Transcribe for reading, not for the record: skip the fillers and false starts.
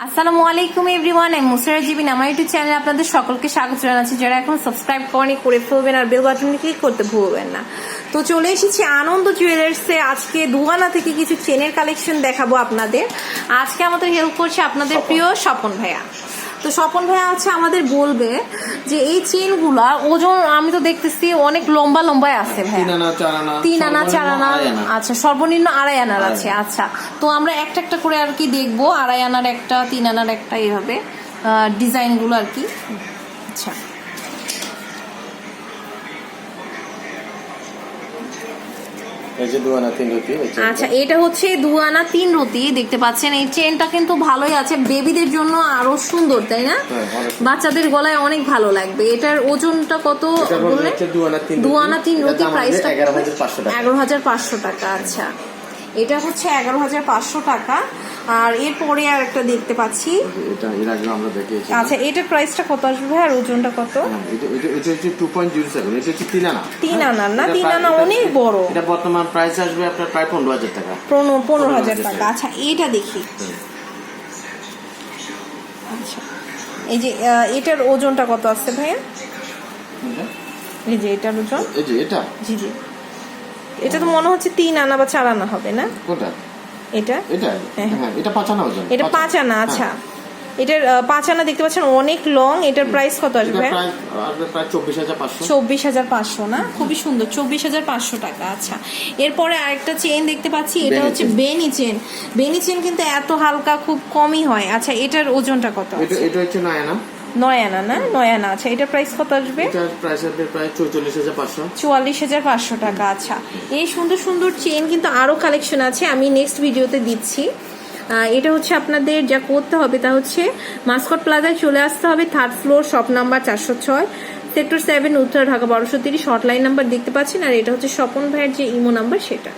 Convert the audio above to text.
আসসালামু আলাইকুম এভরিওয়ান, আমি মুসারা জিবিন। আমার ইউটিউব চ্যানেলে আপনাদের সকলকে স্বাগত জানাচ্ছি। যারা এখন সাবস্ক্রাইব করেনি করে ফেলবেন আর বেল বাটনে ক্লিক করতে ভুলবেন না। তো চলে এসেছি আনন্দ জুয়েলার্সে। আজকে দুয়ানা থেকে কিছু চেনের কালেকশন দেখাবো আপনাদের। আজকে আমাদের হেল্প করছে আপনাদের প্রিয় স্বপন ভাইয়া। তো স্বপন ভাইয়া আছে আমাদের বলবে যে এই চেনগুলা ওজন আমি তো দেখতেছি অনেক লম্বা লম্বায় আছে ভাইয়া, 3 আনা 4 আনা, আচ্ছা সর্বনিম্ন 2.5 আনার আছে। আচ্ছা, তো আমরা একটা একটা করে আর কি দেখবো, 2.5 আনার একটা, 3 আনার একটা, এইভাবে ডিজাইনগুলো আর কি। আচ্ছা, আচ্ছা এটা হচ্ছে 2 আনা 3 রতি। দেখতে পাচ্ছেন এই চেনটা কিন্তু ভালোই আছে, বেবিদের জন্য আরো সুন্দর, তাই না? বাচ্চাদের গলায় অনেক ভালো লাগবে। এটার ওজনটা কত বললেন? 2 আনা 3 রতি, প্রাইসটা 11,500 টাকা। আচ্ছা, এটা হচ্ছে 11,500 টাকা। আর এরপরে আর একটা দেখতে পাচ্ছি, আচ্ছা এটার প্রাইসটা কত আসবে আর ওজনটা কত? এটা হচ্ছে 2.07, এটা হচ্ছে 3 আনা। 3 আনা না, 3 আনা অনেক বড়। এটা বর্তমান প্রাইস আসবে আপনার প্রায় 15,000 টাকা। 15,000 টাকা। আচ্ছা এটা দেখি। আচ্ছা, এই যে এটার ওজনটা কত আছে ভাইয়া? এই যে এটার ওজন, এই যে এটা, জি জি, এটা তো মনে হচ্ছে 3 আনা বা 4 আনা হবে না? কোনটা? এটা হ্যাঁ, এটা 5 আনা ওজন। এটা 5 আনা। আচ্ছা, এটার 5 আনা দেখতে পাচ্ছেন, অনেক লং। এটার প্রাইস কত আসবে? প্রায় 24,500। 24,500 না, খুবই সুন্দর, 24,500 টাকা। আচ্ছা, এরপরে আরেকটা চেন দেখতে পাচ্ছি, এটা হচ্ছে বেনি চেন। বেনি চেন কিন্তু এত হালকা খুব কমই হয়। আচ্ছা, এটার ওজনটা কত? এটা হচ্ছে 9 আনা। 9 আনা না, 9 আনা। আচ্ছা, এটার প্রাইস কত আসবে? এটার প্রাইস আসবে প্রায় 44,500। 44,500 টাকা। আচ্ছা, এই সুন্দর সুন্দর চেন কিন্তু আরো কালেকশন আছে, আমি নেক্সট ভিডিওতে দিচ্ছি। এটা হচ্ছে আপনাদের যা করতে হবে তা হচ্ছে মাস্কট প্লাজায় চলে আসতে হবে, 3rd floor, shop number 406, sector 7, উত্তর ঢাকা 1230। হটলাইন নাম্বার দেখতে পাচ্ছেন। আর এটা হচ্ছে স্বপন ভাইয়ের যে ইমো নাম্বার, সেটা।